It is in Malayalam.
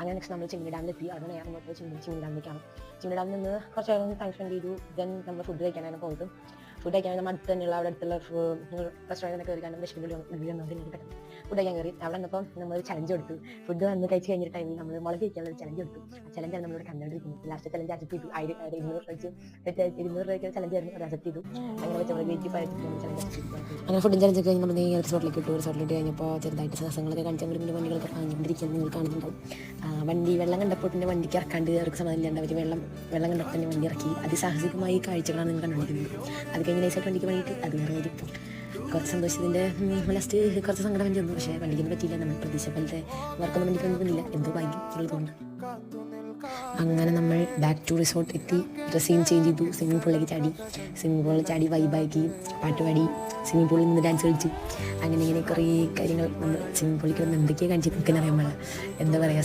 അങ്ങനെ നെക്സ്റ്റ് നമ്മൾ ചിമ്മിനി ഡാമിലെത്തി. അവിടെ നേരെ അങ്ങോട്ട് ചിമ്മിനി ഡാമിലേക്കാണ്. ചിമ്മിനി ഡാമിൽ നിന്ന് കുറച്ച് നേരം ടൈം സ്പെൻഡ് ചെയ്തു. ദെൻ നമ്മൾ ഫുഡ് കഴിക്കാനാണ് പോയത്. ഫുഡ് കഴിക്കാൻ നമ്മൾ അടുത്ത് തന്നെയുള്ള അവിടെ അടുത്തുള്ള റെസ്റ്റോറൻറ്റിൽ കയറി. കാരണം പെട്ടെന്ന് ഫുഡ് കഴിക്കാൻ കയറി. അവിടെ വന്നപ്പോൾ നമ്മൾ ചലഞ്ച് കൊടുത്തു. ഫുഡ് വന്ന് കഴിച്ച് കഴിഞ്ഞ ടൈമിൽ നമ്മൾ മുളക് കഴിക്കാനുള്ള ചലഞ്ച് കൊടുത്തു. ആ ചലഞ്ചാണ് നമ്മളിവിടെ കണ്ടുകൊണ്ടിരിക്കുന്നത്. ലാസ്റ്റ് ചലഞ്ച് അക്സെപ്റ്റ് ചെയ്തു. 200 രൂപയ്ക്ക് ചലഞ്ച് ആയിരുന്നു, അത് അക്സെപ്റ്റ് ചെയ്തു. അങ്ങനെ വെച്ച് നമ്മൾ വെയിറ്റ് ചലഞ്ച് അങ്ങനെ ഫുഡും ചലഞ്ച് കഴിഞ്ഞ് നമ്മൾ നേരെ റിസോർട്ടിലേക്ക് ഇട്ടു. റിസോർട്ടിലിട്ട് കഴിഞ്ഞപ്പോൾ ചെറുതായിട്ട് സഹസങ്ങളൊക്കെ കാണിച്ചുകൊണ്ട് വണ്ടികളൊക്കെ വാങ്ങിക്കൊണ്ടിരിക്കുന്നത് നിങ്ങൾ കാണുന്നുണ്ടാവും. വണ്ടി വെള്ളം കണ്ടപ്പോൾ പിന്നെ വണ്ടിക്ക് ഇറക്കാണ്ട് അവർക്ക് സമാധാനമില്ലാണ്ട് അവർ വെള്ളം കണ്ടപ്പോൾ തന്നെ വണ്ടി ഇറക്കി. അതിസാഹസികമായ കാഴ്ചകളാണ് നിങ്ങൾ കണ്ടുകൊണ്ടിരിക്കുന്നത്. അത് കഴിഞ്ഞ് നൈസായിട്ട് വണ്ടിക്ക് വേണ്ടിയിട്ട് അത് വേറെ കാര്യം. കുറച്ച് സന്തോഷത്തിൻ്റെ ലാസ്റ്റ് കുറച്ച് സങ്കടം വേണ്ടി വന്നു. പക്ഷേ വണ്ടിക്കൊന്നും പറ്റിയില്ല. നമ്മൾ പ്രതീക്ഷ പോലത്തെ വർക്കൊന്നും വണ്ടിക്കൊന്നുമില്ല. എന്തോ ഭാഗ്യം ഉള്ളതുകൊണ്ട്. അങ്ങനെ നമ്മൾ ബാക്ക് ടു റിസോർട്ട് എത്തി. ഡ്രസ്സിങ് ചേഞ്ച് ചെയ്തു. സ്വിമ്മിംഗ് പൂളിലേക്ക് ചാടി. സ്വിമ്മിംഗ് പൂളിൽ ചാടി വൈബാക്കി പാട്ട് പാടി സ്വിമ്മിംഗ് പൂളിൽ നിന്ന് ഡാൻസ് കളിച്ചു. അങ്ങനെ ഇങ്ങനെ കുറേ കാര്യങ്ങൾ നമ്മൾ സ്വിമ്മിംഗ് പൂളിൽ കിടന്ന് എന്തൊക്കെയാണ് കാണിച്ചത് നമുക്കെന്നെ അറിയാൻ പാടില്ല. എന്താ പറയുക,